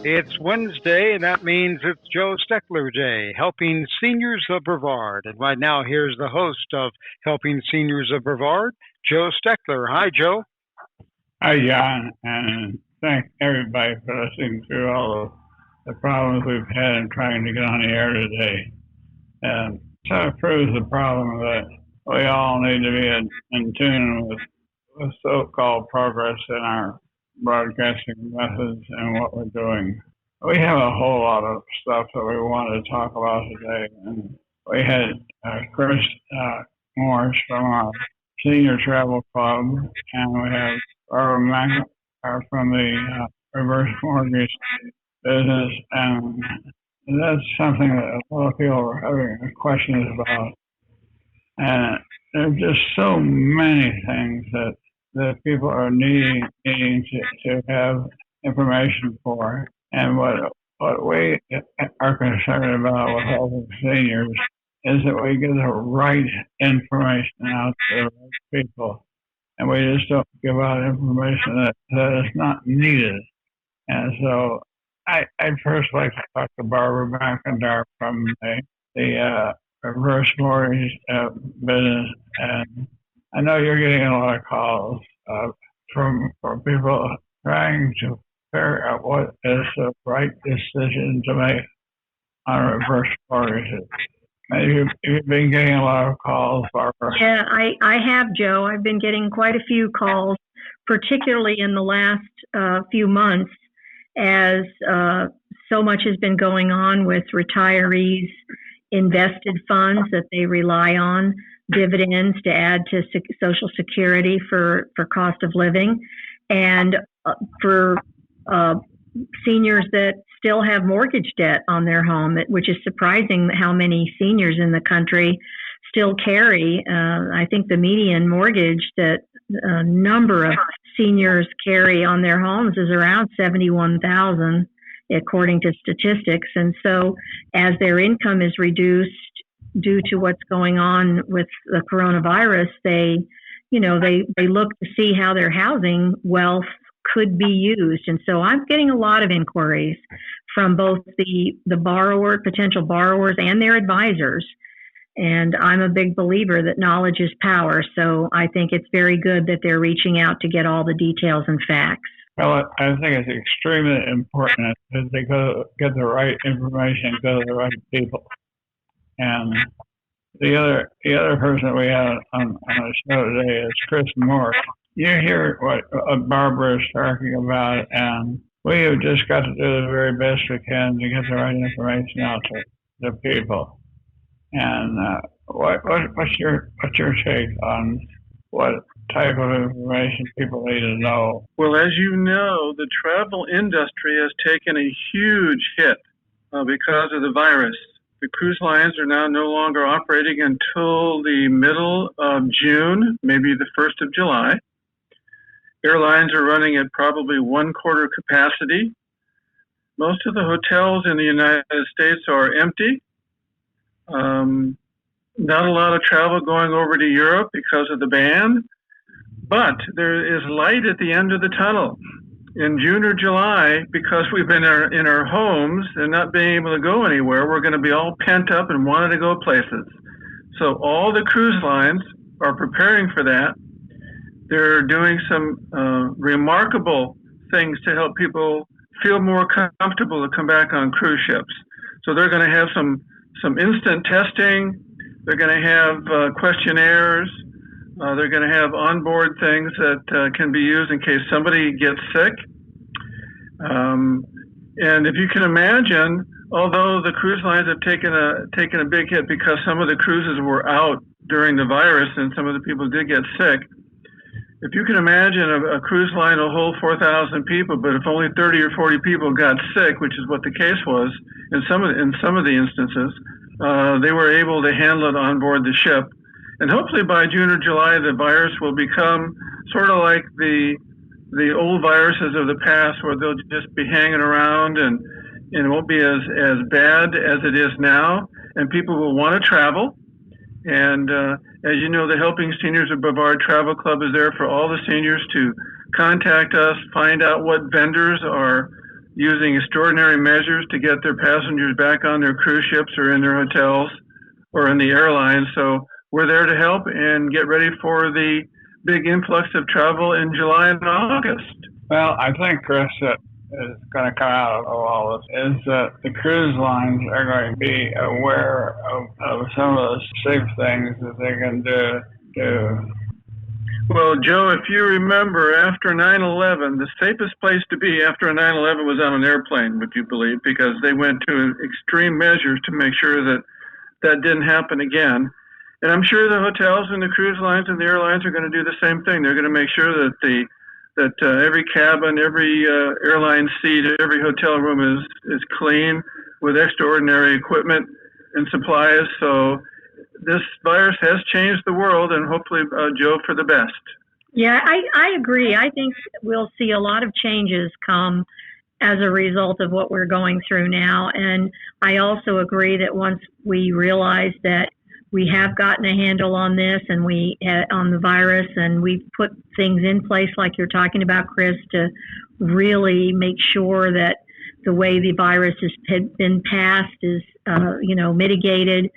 It's Wednesday, and that means it's Joe Steckler Day, Helping Seniors of Brevard. And right now, here's the host of Helping Seniors of Brevard, Joe Steckler. Hi, Joe. Hi, John, and thank everybody for listening through all of the problems we've had in trying to get on the air today. And so it proves the problem that we all need to be in tune with so-called progress in our broadcasting methods and what we're doing. We have a whole lot of stuff that we wanted to talk about today, and we had Chris Morse from our Senior Travel Club, and we have Barbara McIntyre from the reverse mortgage business, and that's something that a lot of people are having questions about. And there's just so many things that people are needing to have information for. And what we are concerned about with helping seniors is that we get the right information out to the right people. And we just don't give out information that is not needed. And so I'd first like to talk to Barbara McIntyre from the reverse mortgage business. And I know you're getting a lot of calls from people trying to figure out what is the right decision to make on reverse mortgages. You've been getting a lot of calls, Barbara. Yeah, I have, Joe. I've been getting quite a few calls, particularly in the last few months, as so much has been going on with retirees' invested funds that they rely on, dividends to add to Social Security for cost of living, and for seniors that still have mortgage debt on their home, which is surprising how many seniors in the country still carry. I think the median mortgage that a number of seniors carry on their homes is around $71,000, according to statistics. And so as their income is reduced due to what's going on with the coronavirus, they look to see how their housing wealth could be used. And so I'm getting a lot of inquiries from both the potential borrowers and their advisors. And I'm a big believer that knowledge is power. So I think it's very good that they're reaching out to get all the details and facts. Well, I think it's extremely important that they get the right information, go to the right people. And the other person we had on the show today is Chris Morse. You hear what Barbara is talking about, and we have just got to do the very best we can to get the right information out to the people. And what's your take on what type of information people need to know? Well, as you know, the travel industry has taken a huge hit because of the virus. The cruise lines are now no longer operating until the middle of June, maybe the 1st of July. Airlines are running at probably 1/4 capacity. Most of the hotels in the United States are empty. Not a lot of travel going over to Europe because of the ban, but there is light at the end of the tunnel. In June or July, because we've been in our homes and not being able to go anywhere, we're going to be all pent up and wanting to go places. So all the cruise lines are preparing for that. They're doing some remarkable things to help people feel more comfortable to come back on cruise ships. So they're going to have some instant testing. They're going to have questionnaires. They're going to have onboard things that can be used in case somebody gets sick. And if you can imagine, although the cruise lines have taken a big hit because some of the cruises were out during the virus and some of the people did get sick, if you can imagine a cruise line will hold 4,000 people, but if only 30 or 40 people got sick, which is what the case was in some of the instances, they were able to handle it on board the ship. And hopefully by June or July, the virus will become sort of like the old viruses of the past, where they'll just be hanging around and it won't be as bad as it is now, and people will want to travel. And as you know, the Helping Seniors of Brevard Travel Club is there for all the seniors to contact us, find out what vendors are using extraordinary measures to get their passengers back on their cruise ships or in their hotels or in the airlines. So we're there to help and get ready for the big influx of travel in July and August. Well, I think, Chris, that is going to come out of all this is that the cruise lines are going to be aware of some of the safe things that they can do. Well, Joe, if you remember, after 9/11, the safest place to be after 9/11 was on an airplane, would you believe? Because they went to extreme measures to make sure that that didn't happen again. And I'm sure the hotels and the cruise lines and the airlines are going to do the same thing. They're going to make sure that every cabin, every airline seat, every hotel room is clean with extraordinary equipment and supplies. So this virus has changed the world, and hopefully, Joe, for the best. Yeah, I agree. I think we'll see a lot of changes come as a result of what we're going through now. And I also agree that once we realize that we have gotten a handle on this and on the virus, and we've put things in place like you're talking about, Chris, to really make sure that the way the virus has been passed is, mitigated.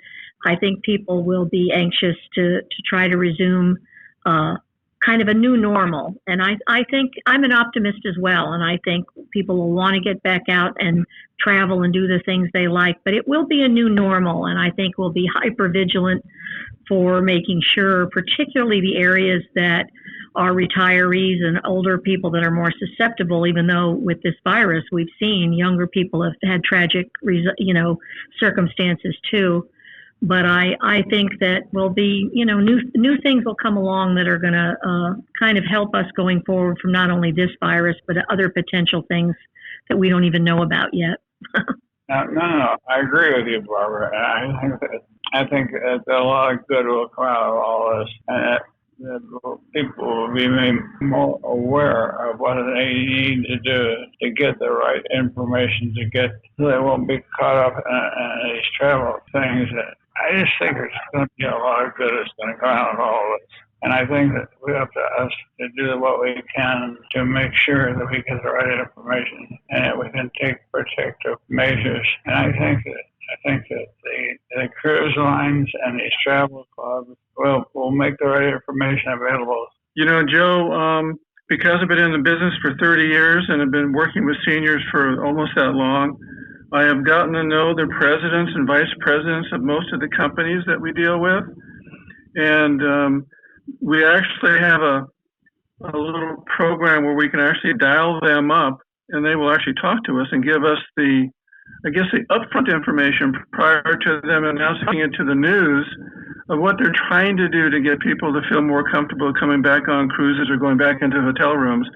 I think people will be anxious to try to resume kind of a new normal. And I think I'm an optimist as well. And I think people will want to get back out and travel and do the things they like. But it will be a new normal. And I think we'll be hyper vigilant for making sure, particularly the areas that are retirees and older people that are more susceptible, even though with this virus, we've seen younger people have had tragic, circumstances too. But I think that will be, new things will come along that are going to kind of help us going forward from not only this virus, but other potential things that we don't even know about yet. No, I agree with you, Barbara. I think that a lot of good will come out of all this, and that people will be made more aware of what they need to do to get the right information so they won't be caught up in these travel things. I just think there's going to be a lot of good that's going to come out of all this. And I think that we have us to do what we can to make sure that we get the right information and that we can take protective measures. And I think that the cruise lines and these travel clubs will make the right information available. Joe, because I've been in the business for 30 years and have been working with seniors for almost that long, I have gotten to know the presidents and vice presidents of most of the companies that we deal with. And we actually have a little program where we can actually dial them up, and they will actually talk to us and give us the upfront information prior to them announcing it to the news of what they're trying to do to get people to feel more comfortable coming back on cruises or going back into hotel rooms.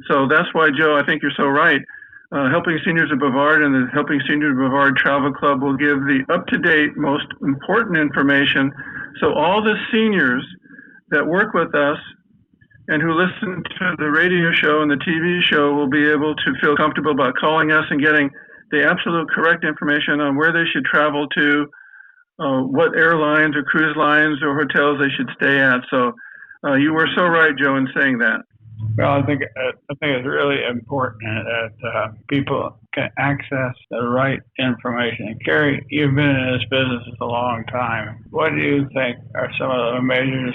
So that's why, Joe, I think you're so right. Helping Seniors of Brevard and the Helping Seniors of Brevard Travel Club will give the up-to-date, most important information. So all the seniors that work with us and who listen to the radio show and the TV show will be able to feel comfortable about calling us and getting the absolute correct information on where they should travel to, what airlines or cruise lines or hotels they should stay at. So you were so right, Joe, in saying that. Well, I think it's really important that people can access the right information. And Kerry, you've been in this business a long time. What do you think are some of the measures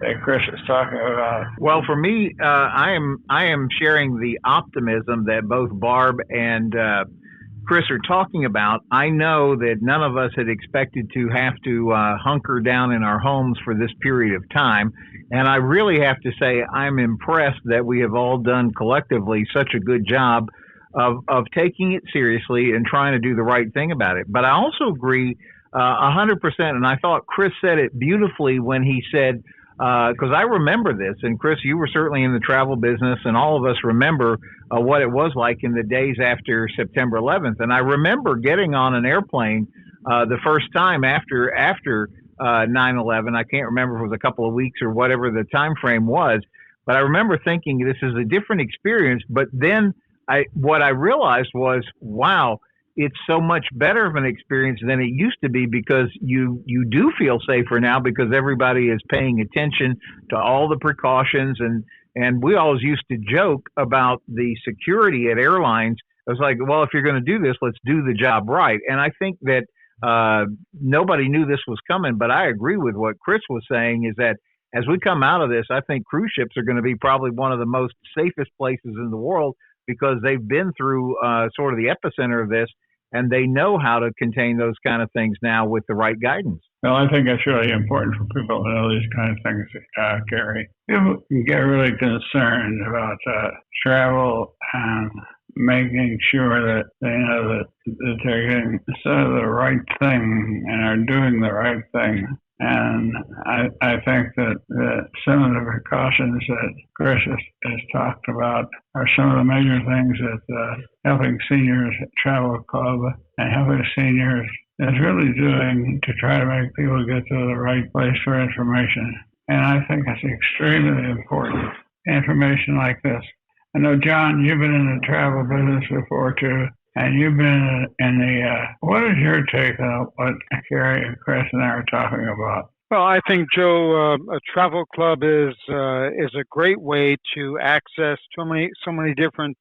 that Chris is talking about? Well, for me, I am sharing the optimism that both Barb and Chris are talking about. I know that none of us had expected to have to hunker down in our homes for this period of time. And I really have to say I'm impressed that we have all done collectively such a good job of taking it seriously and trying to do the right thing about it. But I also agree 100%, and I thought Chris said it beautifully when he said, because I remember this, and Chris, you were certainly in the travel business, and all of us remember what it was like in the days after September 11th. And I remember getting on an airplane the first time after 9/11. I can't remember if it was a couple of weeks or whatever the time frame was, but I remember thinking this is a different experience. But then what I realized was, wow, it's so much better of an experience than it used to be, because you do feel safer now because everybody is paying attention to all the precautions. And we always used to joke about the security at airlines was like, well, if you're going to do this, let's do the job right. And I think that nobody knew this was coming, but I agree with what Chris was saying is that as we come out of this, I think cruise ships are going to be probably one of the most safest places in the world because they've been through sort of the epicenter of this, and they know how to contain those kind of things now with the right guidance. Well, I think it's really important for people to know these kind of things, Kerry. People can get really concerned about travel and making sure that they know that they're getting the right thing and are doing the right thing. And I think that some of the precautions that Chris has talked about are some of the major things that Helping Seniors Travel Club and Helping Seniors is really doing to try to make people get to the right place for information. And I think it's extremely important, information like this. I know, John, you've been in the travel business before, too. And you've been in the, what is your take on what Kerry and Chris and I are talking about? Well, I think, Joe, a travel club is a great way to access so many different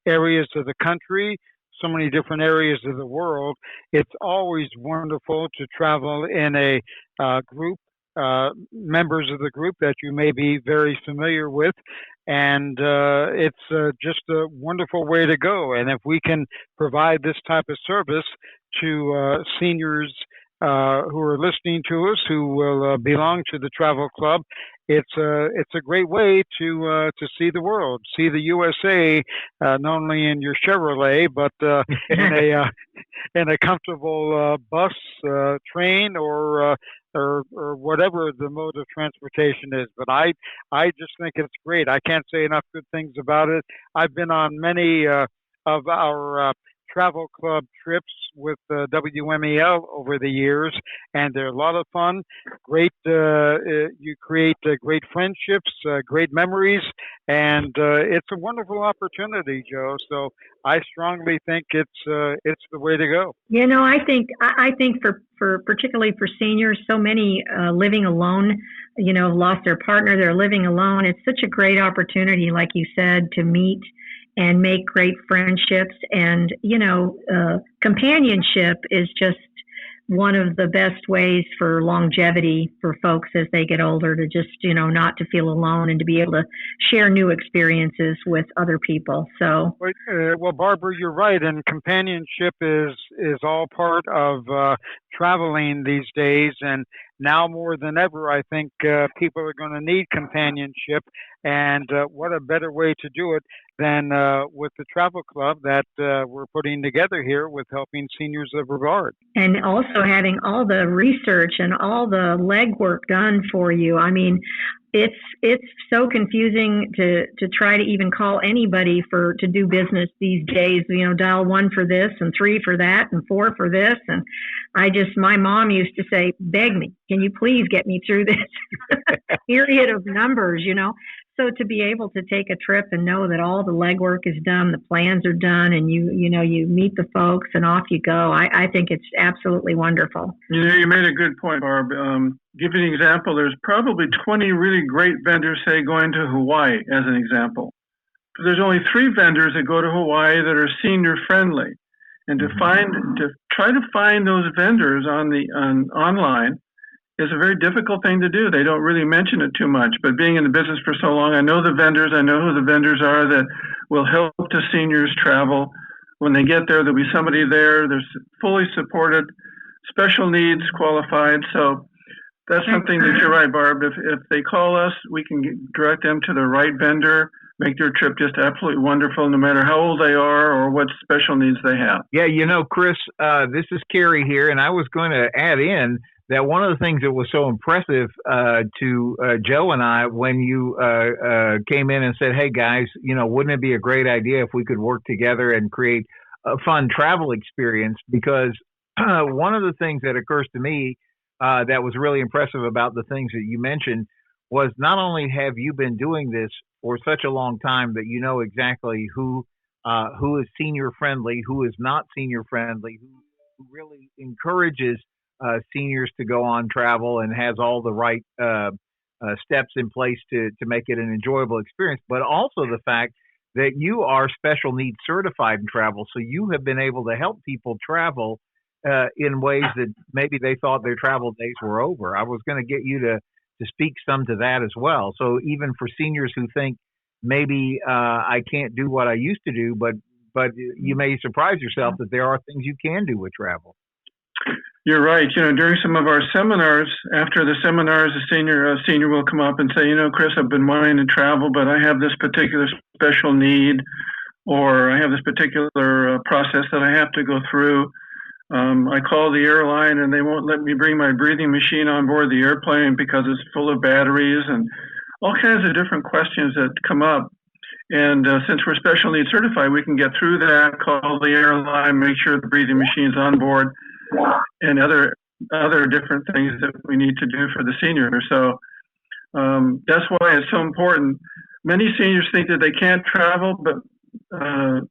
areas of the country, so many different areas of the world. It's always wonderful to travel in a group, members of the group that you may be very familiar with. And it's just a wonderful way to go. And if we can provide this type of service to seniors who are listening to us, who will belong to the travel club, it's a great way to see the world, see the USA, not only in your Chevrolet, but in a comfortable bus, train, or whatever the mode of transportation is. But I just think it's great. I can't say enough good things about it. I've been on many of our travel club trips with WMEL over the years, and they're a lot of fun. Great, you create great friendships, great memories, and it's a wonderful opportunity, Joe. So I strongly think it's the way to go. You know, I think for particularly for seniors, so many living alone, lost their partner, they're living alone. It's such a great opportunity, like you said, to meet and make great friendships. And, companionship is just one of the best ways for longevity for folks as they get older, to just, not to feel alone and to be able to share new experiences with other people. So, well, Barbara, you're right. And companionship is all part of traveling these days. And now more than ever, I think people are going to need companionship. And what a better way to do it than with the travel club that we're putting together here with Helping Seniors of Brevard. And also having all the research and all the legwork done for you. I mean, it's so confusing to try to even call anybody to do business these days. Dial 1 for this and 3 for that and 4 for this. And my mom used to say, beg me, can you please get me through this period of numbers, So to be able to take a trip and know that all the legwork is done, the plans are done, and you meet the folks and off you go, I think it's absolutely wonderful. You made a good point, Barb. Give you an example. There's probably 20 really great vendors, say, going to Hawaii, as an example. But there's only 3 vendors that go to Hawaii that are senior friendly. And to try to find those vendors online is a very difficult thing to do. They don't really mention it too much, but being in the business for so long, I know the vendors. I know who the vendors are that will help the seniors travel. When they get there, there'll be somebody there. They're fully supported, special needs qualified. So that's something that you're right, Barb. If they call us, we can direct them to the right vendor, make their trip just absolutely wonderful, no matter how old they are or what special needs they have. Yeah, Chris, this is Kerry here, and I was going to add in that one of the things that was so impressive to Joe and I when you came in and said, hey, guys, wouldn't it be a great idea if we could work together and create a fun travel experience? Because one of the things that occurs to me that was really impressive about the things that you mentioned was not only have you been doing this for such a long time that you know exactly who is senior friendly, who is not senior friendly, who really encourages seniors to go on travel and has all the right steps in place to make it an enjoyable experience, but also the fact that you are special needs certified in travel, so you have been able to help people travel in ways that maybe they thought their travel days were over. I was going to get you to speak some to that as well. So even for seniors who think maybe I can't do what I used to do, but you may surprise yourself that there are things you can do with travel. You're right. During some of our seminars, after the seminars, a senior will come up and say, Chris, I've been wanting to travel, but I have this particular special need, or I have this particular process that I have to go through. I call the airline and they won't let me bring my breathing machine on board the airplane because it's full of batteries, and all kinds of different questions that come up. And since we're special needs certified, we can get through that, call the airline, make sure the breathing machine's on board, and other different things that we need to do for the senior. So that's why it's so important. Many seniors think that they can't travel, but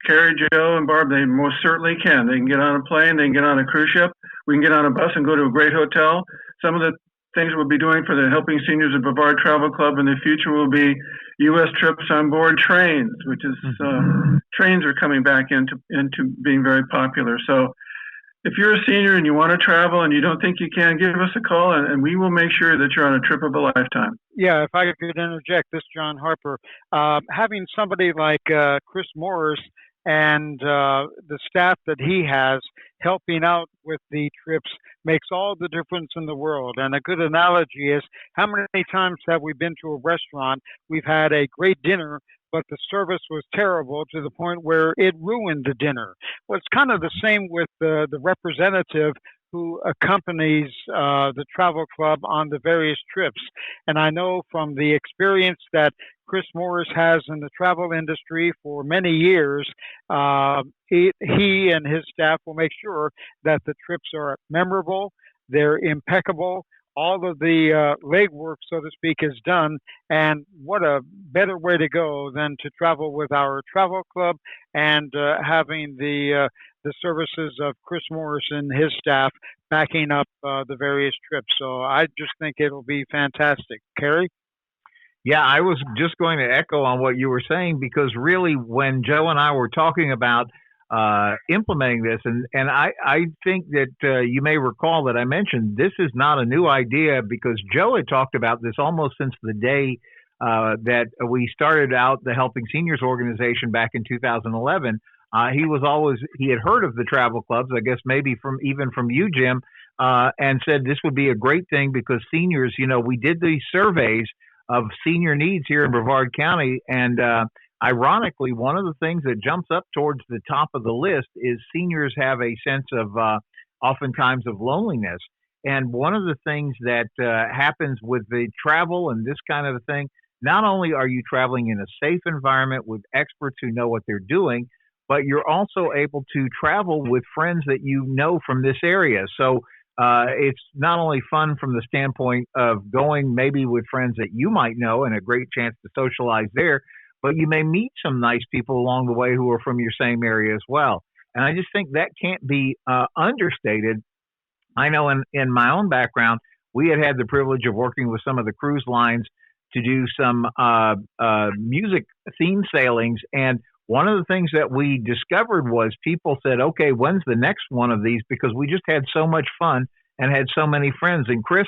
Kerry, Joe, and Barb, they most certainly can. They can get on a plane, they can get on a cruise ship, we can get on a bus and go to a great hotel. Some of the things we'll be doing for the Helping Seniors of Brevard Travel Club in the future will be U.S. trips on board trains, which is trains are coming back into being very popular. So if you're a senior and you want to travel and you don't think you can, give us a call and we will make sure that you're on a trip of a lifetime. Yeah, if I could interject, this is John Harper. Having somebody like Chris Morse and the staff that he has helping out with the trips makes all the difference in the world. And a good analogy is, how many times have we been to a restaurant, we've had a great dinner, but the service was terrible to the point where it ruined the dinner? Well, it's kind of the same with the representative who accompanies the travel club on the various trips. And I know from the experience that Chris Morse has in the travel industry for many years, he and his staff will make sure that the trips are memorable, they're impeccable, all of the legwork, so to speak, is done. And what a better way to go than to travel with our travel club and having the services of Chris Morse and his staff backing up the various trips. So I just think it'll be fantastic. Kerry? Yeah, I was just going to echo on what you were saying, because really when Joe and I were talking about implementing this, and I think that you may recall that I mentioned this is not a new idea, because Joe had talked about this almost since the day that we started out the Helping Seniors organization back in 2011. He had heard of the travel clubs, I guess maybe from you, Jim, and said this would be a great thing because seniors, we did these surveys of senior needs here in Brevard County, and ironically, one of the things that jumps up towards the top of the list is seniors have a sense of oftentimes of loneliness. And one of the things that happens with the travel and this kind of a thing, not only are you traveling in a safe environment with experts who know what they're doing, but you're also able to travel with friends that you know from this area. So it's not only fun from the standpoint of going maybe with friends that you might know and a great chance to socialize there, but you may meet some nice people along the way who are from your same area as well. And I just think that can't be understated. I know in my own background, we had the privilege of working with some of the cruise lines to do some music theme sailings. And one of the things that we discovered was people said, okay, when's the next one of these? Because we just had so much fun and had so many friends. And Chris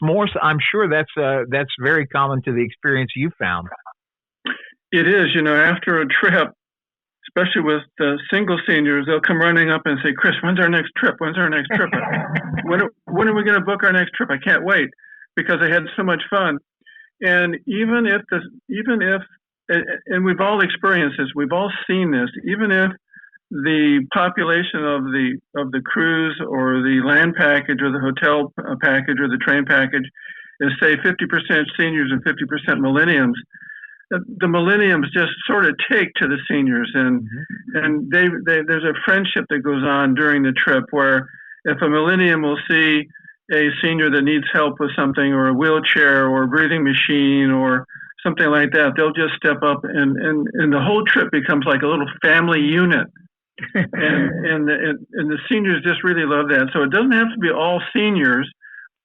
Morse, I'm sure that's very common to the experience you found. It is, after a trip, especially with the single seniors, they'll come running up and say, Chris, when's our next trip? When's our next trip? When are we going to book our next trip? I can't wait, because I had so much fun. And even if and we've all experienced this, we've all seen this, even if the population of the cruise or the land package or the hotel package or the train package is, say, 50% seniors and 50% millenniums, the millenniums just sort of take to the seniors, and there's a friendship that goes on during the trip, where if a millennium will see a senior that needs help with something, or a wheelchair or a breathing machine or something like that, they'll just step up, and the whole trip becomes like a little family unit. and the seniors just really love that. So it doesn't have to be all seniors,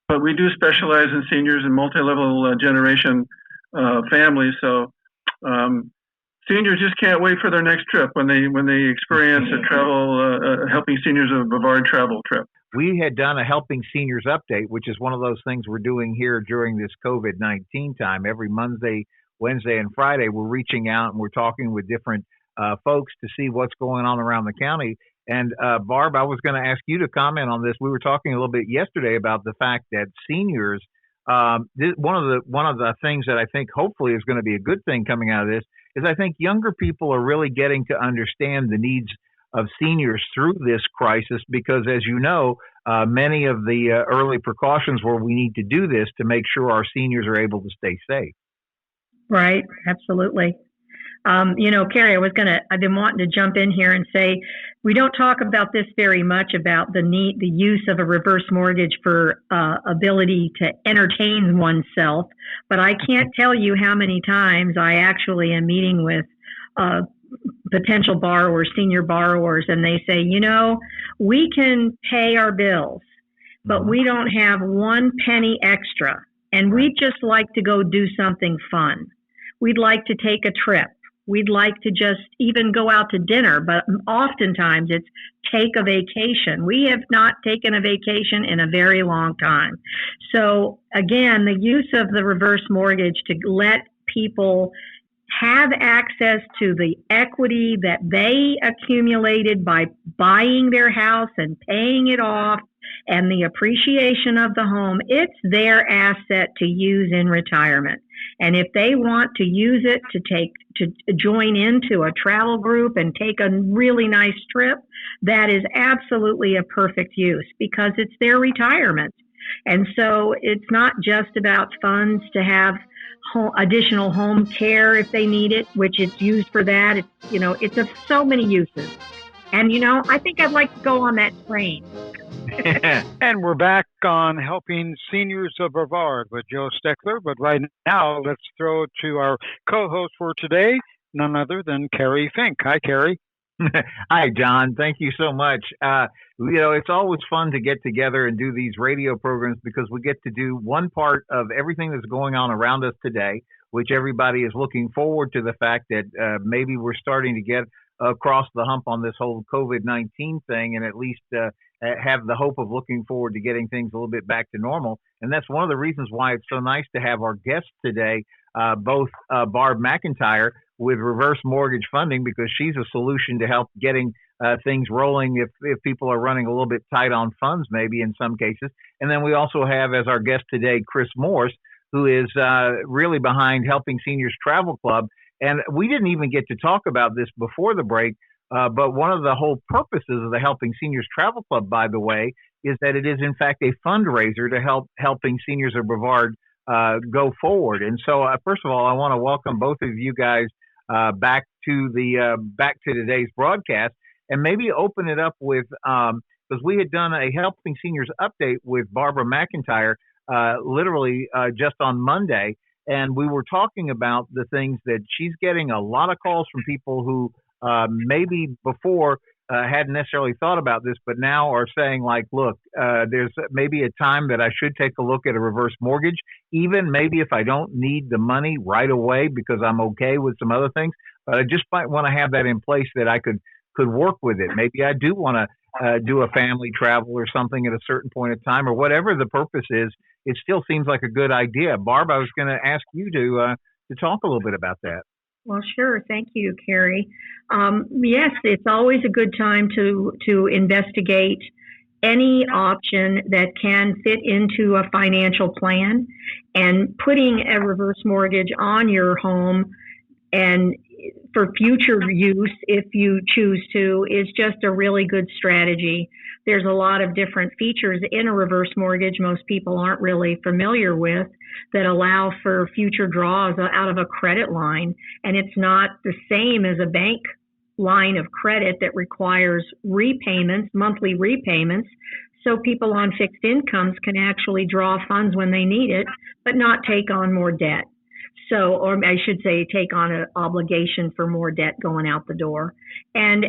but we do specialize in seniors and multi-level generation families. So seniors just can't wait for their next trip when they experience a travel Helping Seniors of Brevard travel trip. We had done a Helping Seniors update, which is one of those things we're doing here during this COVID-19 time. Every Monday, Wednesday, and Friday, we're reaching out and we're talking with different folks to see what's going on around the county. And Barb, I was going to ask you to comment on this. We were talking a little bit yesterday about the fact that seniors, one of the things that I think hopefully is going to be a good thing coming out of this is I think younger people are really getting to understand the needs of seniors through this crisis, because as you know, many of the early precautions where we need to do this to make sure our seniors are able to stay safe. Right, absolutely. Kerry, I've been wanting to jump in here and say, we don't talk about this very much about the use of a reverse mortgage for ability to entertain oneself, but I can't tell you how many times I actually am meeting with potential borrowers, senior borrowers, and they say, we can pay our bills, but we don't have one penny extra, and we'd just like to go do something fun. We'd like to take a trip. We'd like to just even go out to dinner, but oftentimes it's take a vacation. We have not taken a vacation in a very long time. So again, the use of the reverse mortgage to let people have access to the equity that they accumulated by buying their house and paying it off and the appreciation of the home, it's their asset to use in retirement. And if they want to use it to join into a travel group and take a really nice trip, that is absolutely a perfect use because it's their retirement. And so it's not just about funds to have additional home care if they need it, which it's used for that. It's of so many uses. And, I think I'd like to go on that train. And we're back on Helping Seniors of Brevard with Joe Steckler. But right now, let's throw it to our co-host for today, none other than Kerry Fink. Hi, Kerry. Hi, John. Thank you so much. It's always fun to get together and do these radio programs because we get to do one part of everything that's going on around us today, which everybody is looking forward to the fact that maybe we're starting to get across the hump on this whole COVID-19 thing and at least have the hope of looking forward to getting things a little bit back to normal. And that's one of the reasons why it's so nice to have our guests today, both Barb McIntyre with reverse mortgage funding, because she's a solution to help getting things rolling if people are running a little bit tight on funds, maybe in some cases. And then we also have as our guest today, Chris Morse, who is really behind Helping Seniors Travel Club. And we didn't even get to talk about this before the break, but one of the whole purposes of the Helping Seniors Travel Club, by the way, is that it is in fact a fundraiser to help Helping Seniors of Brevard go forward. And so, first of all, I want to welcome both of you guys back to today's broadcast, and maybe open it up with because we had done a Helping Seniors update with Barbara McIntyre literally just on Monday. And we were talking about the things that she's getting a lot of calls from people who maybe before hadn't necessarily thought about this, but now are saying like, look, there's maybe a time that I should take a look at a reverse mortgage, even maybe if I don't need the money right away because I'm okay with some other things, but I just might want to have that in place that I could work with it. Maybe I do want to do a family travel or something at a certain point of time, or whatever the purpose is. It still seems like a good idea. Barb, I was going to ask you to talk a little bit about that. Well, sure. Thank you, Kerry. Yes, it's always a good time to investigate any option that can fit into a financial plan, and putting a reverse mortgage on your home and for future use, if you choose to, is just a really good strategy. There's a lot of different features in a reverse mortgage most people aren't really familiar with that allow for future draws out of a credit line. And it's not the same as a bank line of credit that requires repayments, monthly repayments. So people on fixed incomes can actually draw funds when they need it, but not take on more debt. So, or I should say, take on an obligation for more debt going out the door. And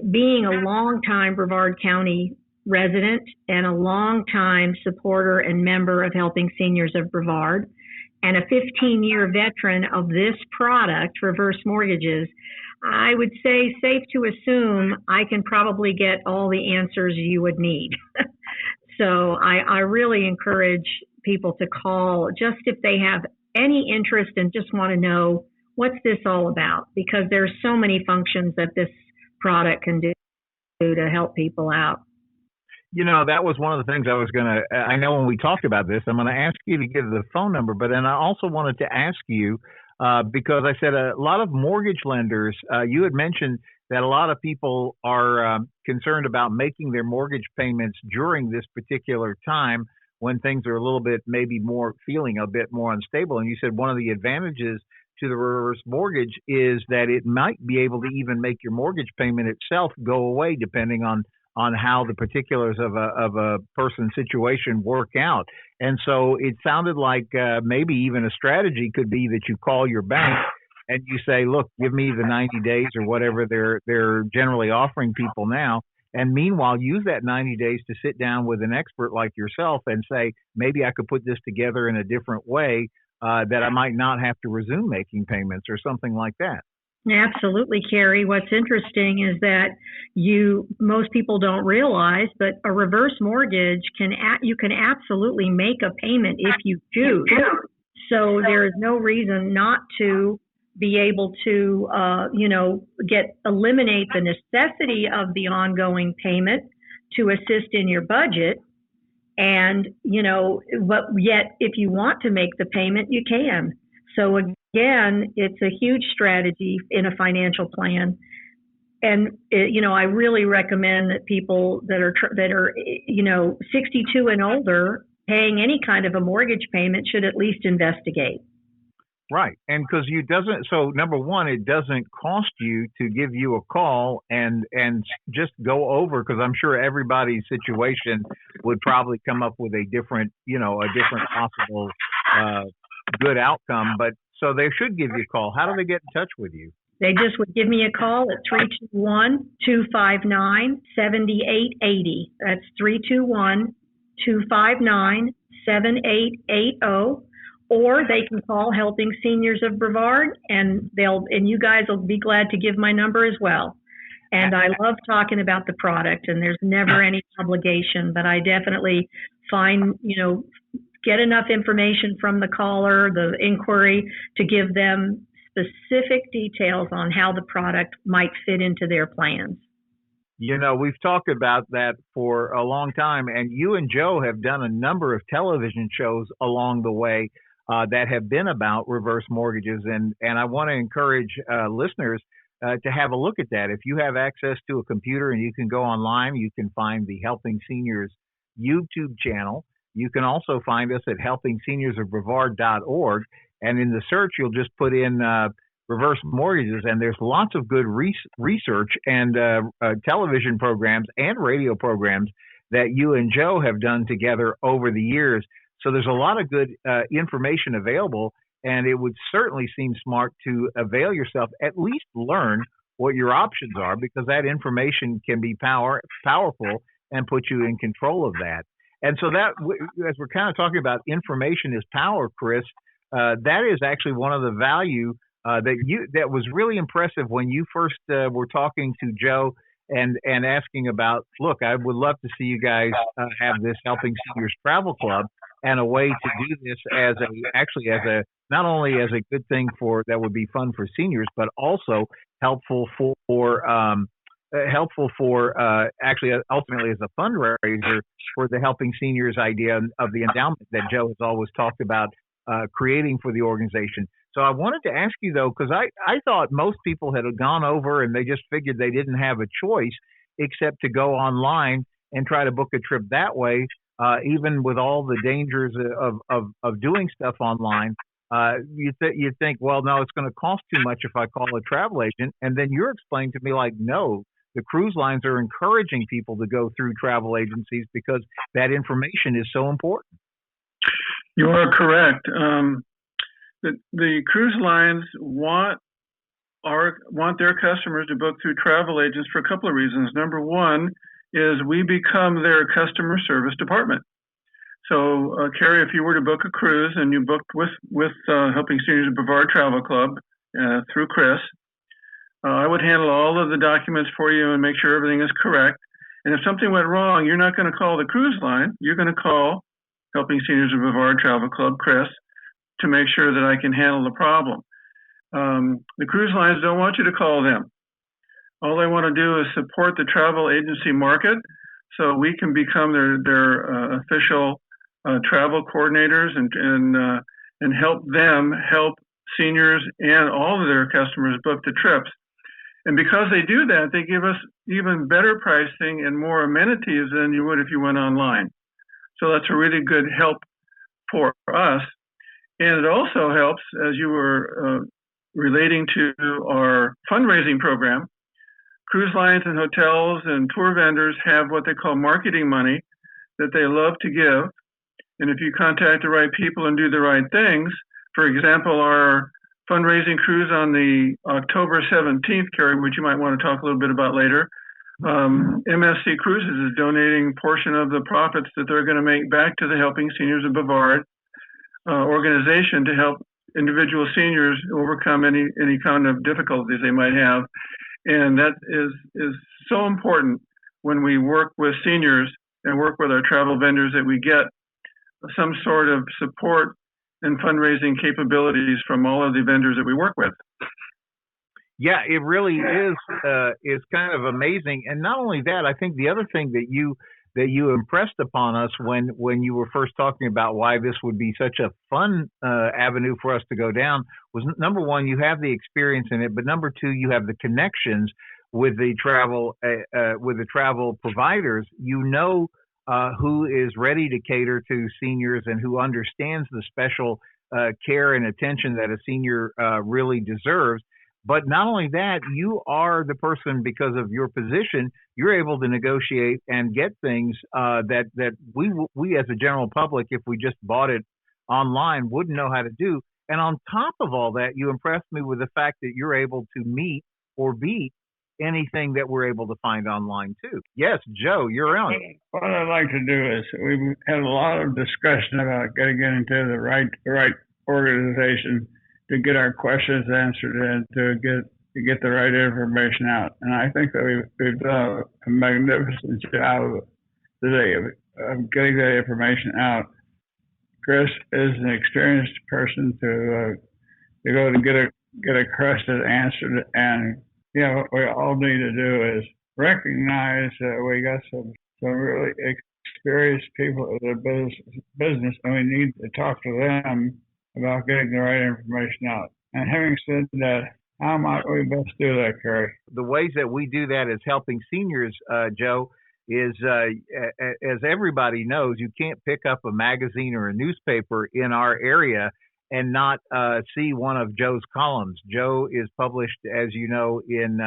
being a longtime Brevard County resident and a longtime supporter and member of Helping Seniors of Brevard, and a 15-year veteran of this product, reverse mortgages, I would say safe to assume I can probably get all the answers you would need. So I really encourage people to call just if they have any interest and just want to know what's this all about, because there's so many functions that this product can do to help people out. You know, that was one of the things I was going to, I know when we talked about this, I'm going to ask you to give the phone number, but then I also wanted to ask you, because I said a lot of mortgage lenders, you had mentioned that a lot of people are concerned about making their mortgage payments during this particular time when things are a little bit, maybe more feeling a bit more unstable. And you said one of the advantages to the reverse mortgage is that it might be able to even make your mortgage payment itself go away depending on how the particulars of a person's situation work out. And so it sounded like maybe even a strategy could be that you call your bank and you say, look, give me the 90 days or whatever they're generally offering people now. And meanwhile, use that 90 days to sit down with an expert like yourself and say, maybe I could put this together in a different way that I might not have to resume making payments or something like that. Absolutely, Kerry. What's interesting is that most people don't realize, but a reverse mortgage you can absolutely make a payment if you choose. So there is no reason not to be able to, eliminate the necessity of the ongoing payment to assist in your budget. And, but yet if you want to make the payment, you can. So again, it's a huge strategy in a financial plan. And, I really recommend that people that are 62 and older paying any kind of a mortgage payment should at least investigate. Right. And because so number one, it doesn't cost you to give you a call and just go over, because I'm sure everybody's situation would probably come up with a different possible good outcome. But so they should give you a call. How do they get in touch with you? They just would give me a call at 321-259-7880. That's 321-259-7880. Or they can call Helping Seniors of Brevard, and you guys will be glad to give my number as well. And I love talking about the product, and there's never any obligation, but I definitely get enough information from the caller, the inquiry, to give them specific details on how the product might fit into their plans. We've talked about that for a long time, and you and Joe have done a number of television shows along the way that have been about reverse mortgages. And I want to encourage listeners to have a look at that. If you have access to a computer and you can go online, you can find the Helping Seniors YouTube channel. You can also find us at helpingseniorsofbrevard.org. And in the search, you'll just put in reverse mortgages, and there's lots of good research and television programs and radio programs that you and Joe have done together over the years. So there's a lot of good information available, and it would certainly seem smart to avail yourself, at least learn what your options are, because that information can be powerful and put you in control of that. And so that, as we're kind of talking about information is power, Chris, that is actually one of the value that was really impressive when you first were talking to Joe and asking about, look, I would love to see you guys have this Helping Seniors Travel Club, and a way to do this not only as a good thing that would be fun for seniors, but also helpful for actually ultimately as a fundraiser for the Helping Seniors idea of the endowment that Joe has always talked about creating for the organization. So I wanted to ask you, though, because I thought most people had gone over and they just figured they didn't have a choice except to go online and try to book a trip that way, even with all the dangers of doing stuff online. You think, well, no, it's going to cost too much if I call a travel agent. And then you're explaining to me like, no, the cruise lines are encouraging people to go through travel agencies because that information is so important. You are correct. The cruise lines want their customers to book through travel agents for a couple of reasons. Number one is we become their customer service department. So, Kerry, if you were to book a cruise and you booked with Helping Seniors of Brevard Travel Club through Chris, I would handle all of the documents for you and make sure everything is correct. And if something went wrong, you're not going to call the cruise line. You're going to call Helping Seniors of Brevard Travel Club, Chris, to make sure that I can handle the problem. The cruise lines don't want you to call them. All they want to do is support the travel agency market so we can become their official travel coordinators and help them help seniors and all of their customers book the trips. And because they do that, they give us even better pricing and more amenities than you would if you went online. So that's a really good help for us. And it also helps, as you were relating to our fundraising program, cruise lines and hotels and tour vendors have what they call marketing money that they love to give. And if you contact the right people and do the right things, for example, our fundraising cruise on the October 17th, Kerry, which you might want to talk a little bit about later, MSC Cruises is donating a portion of the profits that they're going to make back to the Helping Seniors of Brevard organization to help individual seniors overcome any kind of difficulties they might have. And that is so important when we work with seniors and work with our travel vendors, that we get some sort of support and fundraising capabilities from all of the vendors that we work with. Yeah, it really is kind of amazing. And not only that, I think the other thing that you impressed upon us when you were first talking about why this would be such a fun avenue for us to go down was, number one, you have the experience in it, but number two, you have the connections with the travel providers. You know who is ready to cater to seniors and who understands the special care and attention that a senior really deserves. But not only that, you are the person, because of your position, you're able to negotiate and get things that we as a general public, if we just bought it online, wouldn't know how to do. And on top of all that, you impressed me with the fact that you're able to meet or beat anything that we're able to find online too. Yes, Joe, you're on. What I'd like to do is, we've had a lot of discussion about getting into the right organization to get our questions answered and to get the right information out. And I think that we've done a magnificent job today of getting that information out. Chris is an experienced person to go to get a question answered, and what we all need to do is recognize that we got some really experienced people in the business, and we need to talk to them about getting the right information out. And having said that, how might we best do that, Kerry? The ways that we do that as Helping Seniors, Joe, is as everybody knows, you can't pick up a magazine or a newspaper in our area and not see one of Joe's columns. Joe is published, as you know, in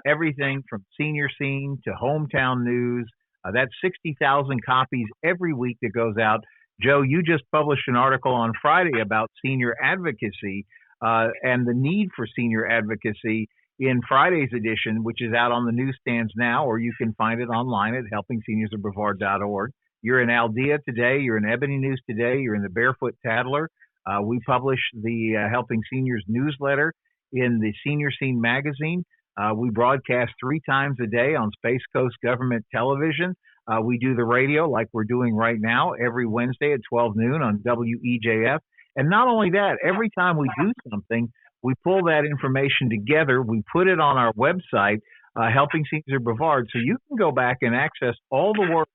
everything from Senior Scene to Hometown News. That's 60,000 copies every week that goes out. Joe, you just published an article on Friday about senior advocacy and the need for senior advocacy in Friday's edition, which is out on the newsstands now, or you can find it online at helpingseniorsofbrevard.org. You're in Aldea today. You're in Ebony News today. You're in the Barefoot Tattler. We publish the Helping Seniors newsletter in the Senior Scene magazine. We broadcast 3 times a day on Space Coast Government Television. We do the radio like we're doing right now every Wednesday at 12 noon on WEJF. And not only that, every time we do something, we pull that information together. We put it on our website, Helping Seniors of Brevard, so you can go back and access all the work,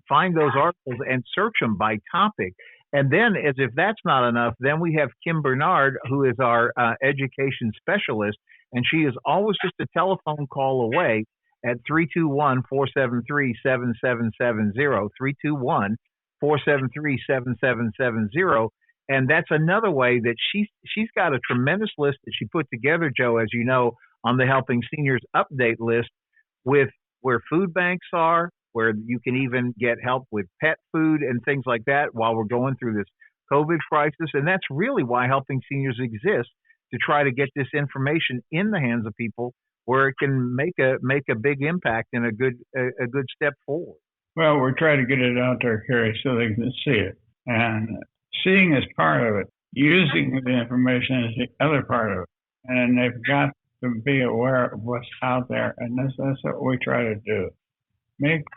find those articles and search them by topic. And then, as if that's not enough, then we have Kim Bernard, who is our education specialist, and she is always just a telephone call away at 321-473-7770, 321-473-7770. And that's another way that she's got a tremendous list that she put together, Joe, as you know, on the Helping Seniors update list, with where food banks are, where you can even get help with pet food and things like that while we're going through this COVID crisis. And that's really why Helping Seniors exists, to try to get this information in the hands of people where it can make a big impact and a good step forward. Well, we're trying to get it out there, Kerry, so they can see it. And seeing is part of it. Using the information is the other part of it. And they've got to be aware of what's out there, and that's what we try to do.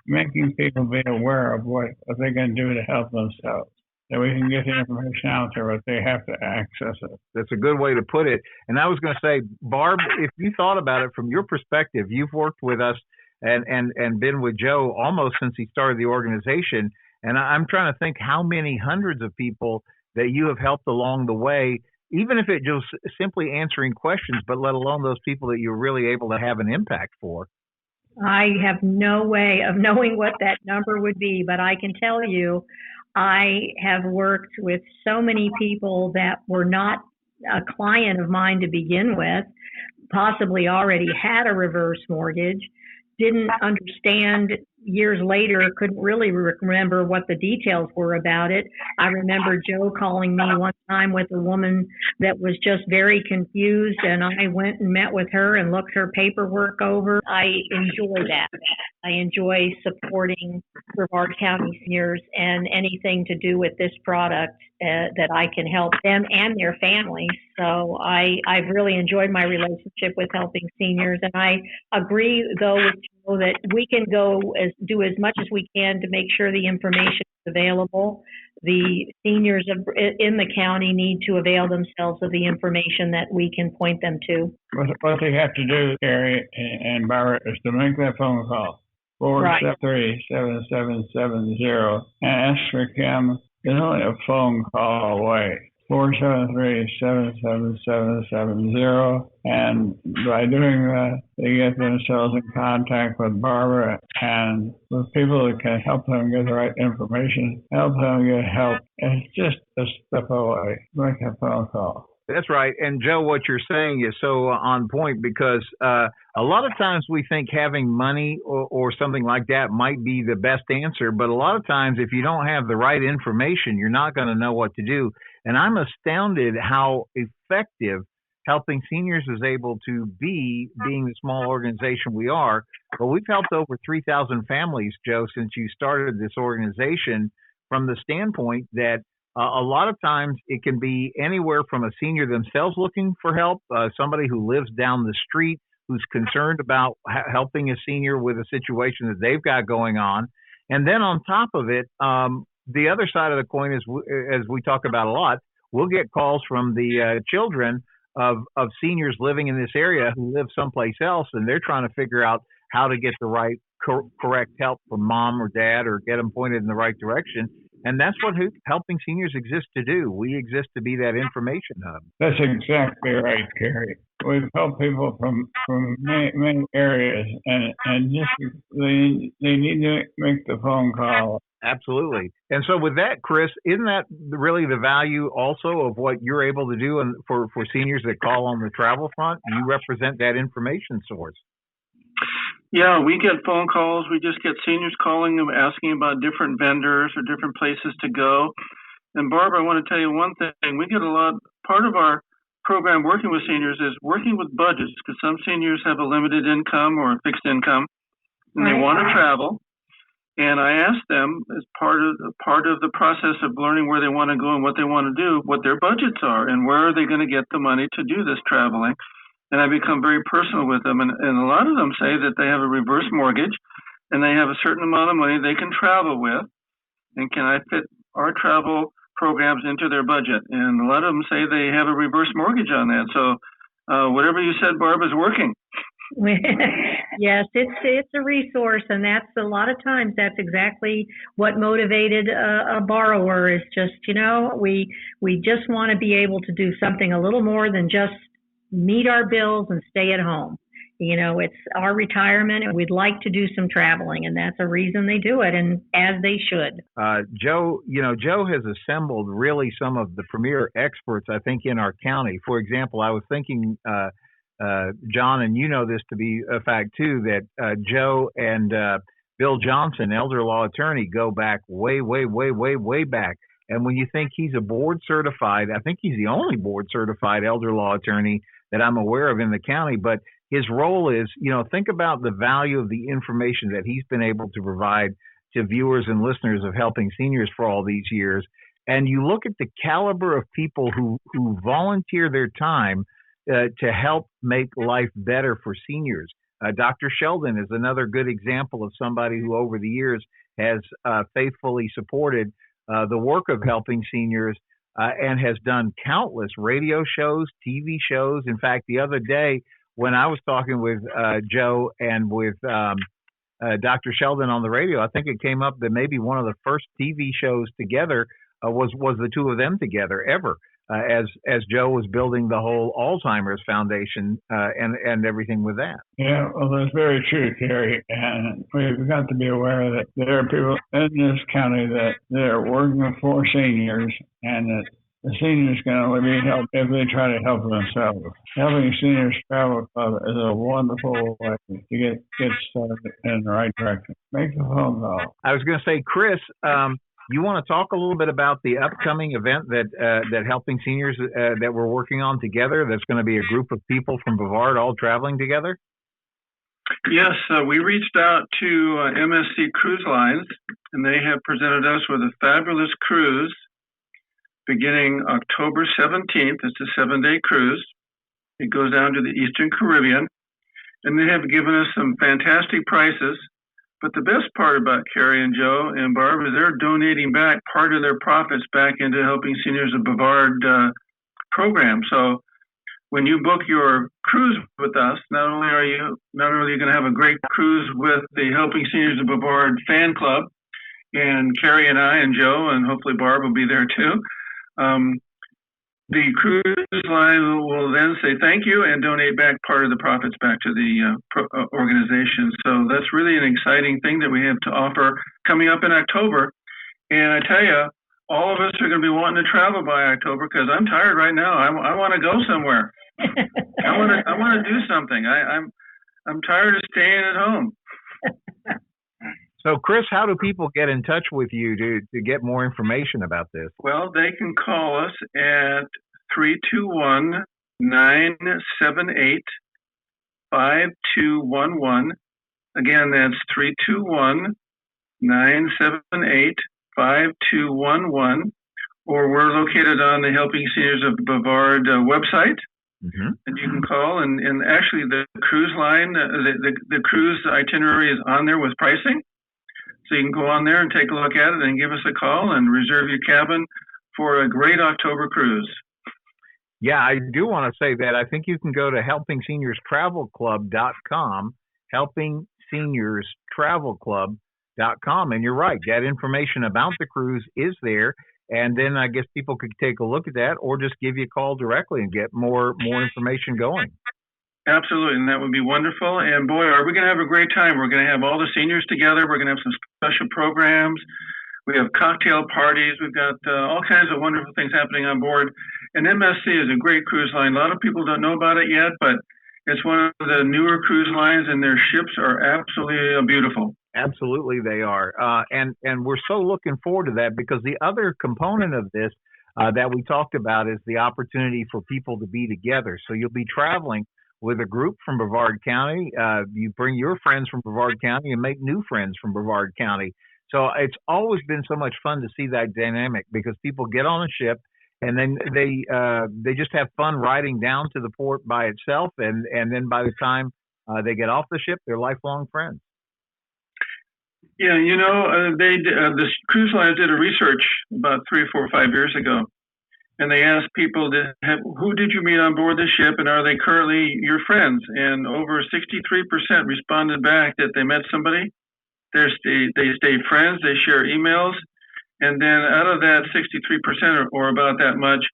Making people be aware of what they can do to help themselves. That we can get the information out there, but they have to access it. That's a good way to put it. And I was going to say, Barb, if you thought about it from your perspective, you've worked with us and been with Joe almost since he started the organization. And I'm trying to think how many hundreds of people that you have helped along the way, even if it just simply answering questions, but let alone those people that you're really able to have an impact for. I have no way of knowing what that number would be, but I can tell you I have worked with so many people that were not a client of mine to begin with, possibly already had a reverse mortgage, didn't understand years later, couldn't really remember what the details were about it. I remember Joe calling me one time with a woman that was just very confused, and I went and met with her and looked her paperwork over. I enjoy that. I enjoy supporting Brevard County seniors and anything to do with this product that I can help them and their families. So I've really enjoyed my relationship with helping seniors, and I agree, though, with Joe that we can do as much as we can to make sure the information is available. The seniors in the county need to avail themselves of the information that we can point them to. What they have to do, Kerry and Barbara, is to make that phone call. 473-7770 and ask for Kim. It's only a phone call away. 473-7770, and by doing that, they get themselves in contact with Barbara and with people that can help them get the right information, help them get help. It's just a step away. Make a phone call. That's right. And Joe, what you're saying is so on point, because a lot of times we think having money or something like that might be the best answer. But a lot of times if you don't have the right information, you're not going to know what to do. And I'm astounded how effective Helping Seniors is able to be, being the small organization we are. But we've helped over 3,000 families, Joe, since you started this organization, from the standpoint that a lot of times it can be anywhere from a senior themselves looking for help, somebody who lives down the street who's concerned about helping a senior with a situation that they've got going on. And then on top of it, the other side of the coin is, as we talk about a lot, we'll get calls from the children of seniors living in this area who live someplace else, and they're trying to figure out how to get the right correct help from mom or dad or get them pointed in the right direction. And that's what Helping Seniors exists to do. We exist to be that information hub. That's exactly right, Kerry. We've helped people from many areas, and just they need to make the phone call. Absolutely. And so with that, Chris, isn't that really the value also of what you're able to do for seniors that call on the travel front? You represent that information source. Yeah, we get phone calls. We just get seniors calling them, asking about different vendors or different places to go. And Barbara, I want to tell you one thing. We get part of our program working with seniors is working with budgets, because some seniors have a limited income or a fixed income, and they want to travel. And I ask them, as part of the process of learning where they want to go and what they want to do, what their budgets are and where are they going to get the money to do this traveling. And I become very personal with them. And a lot of them say that they have a reverse mortgage and they have a certain amount of money they can travel with. And can I fit our travel programs into their budget? And a lot of them say they have a reverse mortgage on that. So whatever you said, Barb, is working. Yes, it's a resource, and that's a lot of times that's exactly what motivated a borrower is just, we just want to be able to do something a little more than just meet our bills and stay at home. It's our retirement, and we'd like to do some traveling, and that's a reason they do it, and as they should. Joe has assembled really some of the premier experts, I think, in our county. For example, I was thinking, John, and you know this to be a fact too, that Joe and Bill Johnson, elder law attorney, go back way, way, way, way, way back. And when you think he's a board certified, I think he's the only board certified elder law attorney that I'm aware of in the county. But his role is, think about the value of the information that he's been able to provide to viewers and listeners of Helping Seniors for all these years. And you look at the caliber of people who volunteer their time to help make life better for seniors. Dr. Sheldon is another good example of somebody who over the years has faithfully supported the work of Helping Seniors and has done countless radio shows, TV shows. In fact, the other day when I was talking with Joe and with Dr. Sheldon on the radio, I think it came up that maybe one of the first TV shows together was the two of them together ever, as Joe was building the whole Alzheimer's Foundation and everything with that. Yeah, well, that's very true, Kerry. And we've got to be aware that there are people in this county that are working for seniors, and that the seniors can only be helped if they try to help themselves. Helping Seniors Travel Club is a wonderful way to get started in the right direction. Make a phone call. I was going to say, Chris, you want to talk a little bit about the upcoming event that Helping Seniors that we're working on together? That's going to be a group of people from Brevard all traveling together. Yes, we reached out to MSC Cruise Lines, and they have presented us with a fabulous cruise beginning October 17th. It's a 7-day cruise. It goes down to the Eastern Caribbean, and they have given us some fantastic prices. But the best part about Kerry and Joe and Barb is they're donating back part of their profits back into Helping Seniors of Brevard program. So when you book your cruise with us, not only are you going to have a great cruise with the Helping Seniors of Brevard fan club, and Kerry and I and Joe and hopefully Barb will be there too. The cruise line will then say thank you and donate back part of the profits back to the organization. So that's really an exciting thing that we have to offer coming up in October. And I tell you, all of us are going to be wanting to travel by October because I'm tired right now. I want to go somewhere. I want to do something. I'm tired of staying at home. So, Chris, how do people get in touch with you to get more information about this? Well, they can call us at 321-978-5211. Again, that's 321-978-5211. Or we're located on the Helping Seniors of Brevard website. Mm-hmm. And you can call, and actually the cruise line, the cruise itinerary is on there with pricing. So you can go on there and take a look at it and give us a call and reserve your cabin for a great October cruise. Yeah, I do want to say that I think you can go to helpingseniorstravelclub.com, helpingseniorstravelclub.com, and you're right, that information about the cruise is there. And then I guess people could take a look at that or just give you a call directly and get more information going. Absolutely, and that would be wonderful. And boy, are we going to have a great time. We're going to have all the seniors together. We're going to have some special programs. We have cocktail parties. We've got all kinds of wonderful things happening on board. And MSC is a great cruise line. A lot of people don't know about it yet, but it's one of the newer cruise lines, and their ships are absolutely beautiful. Absolutely, they are. And we're so looking forward to that because the other component of this that we talked about is the opportunity for people to be together. So you'll be traveling with a group from Brevard County. You bring your friends from Brevard County and make new friends from Brevard County. So it's always been so much fun to see that dynamic because people get on a ship and then they just have fun riding down to the port by itself. And then by the time they get off the ship, they're lifelong friends. Yeah, you know, the cruise lines did a research about 3, 4, 5 years ago. And they asked people, who did you meet on board the ship, and are they currently your friends? And over 63% responded back that they met somebody. They stayed friends. They share emails. And then out of that 63% or about that much,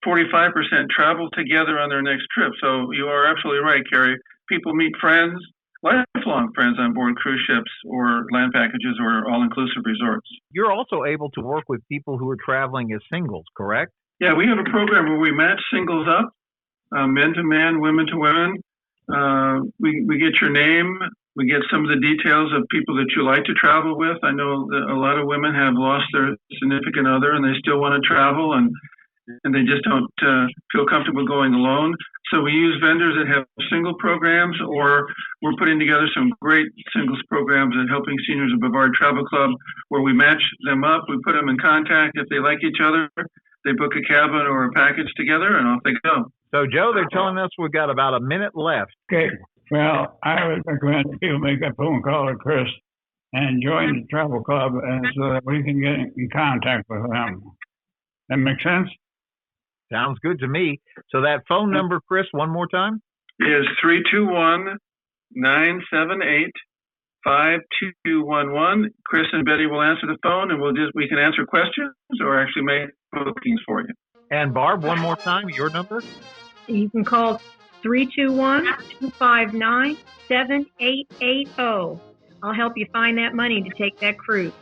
45% travel together on their next trip. So you are absolutely right, Kerry. People meet friends, lifelong friends on board cruise ships or land packages or all-inclusive resorts. You're also able to work with people who are traveling as singles, correct? Yeah, we have a program where we match singles up, men to men, women to women. We get your name. We get some of the details of people that you like to travel with. I know that a lot of women have lost their significant other and they still want to travel and they just don't feel comfortable going alone. So we use vendors that have single programs, or we're putting together some great singles programs and helping seniors of Brevard Travel Club, where we match them up. We put them in contact. If they like each other, they book a cabin or a package together, and off they go. So, Joe, they're telling us we've got about a minute left. Okay. Well, I would recommend people make a phone call to Chris and join the travel club, and so that we can get in contact with them. That make sense? Sounds good to me. So that phone number, Chris, one more time? Is 321-978-5211. Chris and Betty will answer the phone, and we can answer questions or actually make bookings for you. And Barb, one more time, your number? You can call 321-259-7880. I'll help you find that money to take that cruise.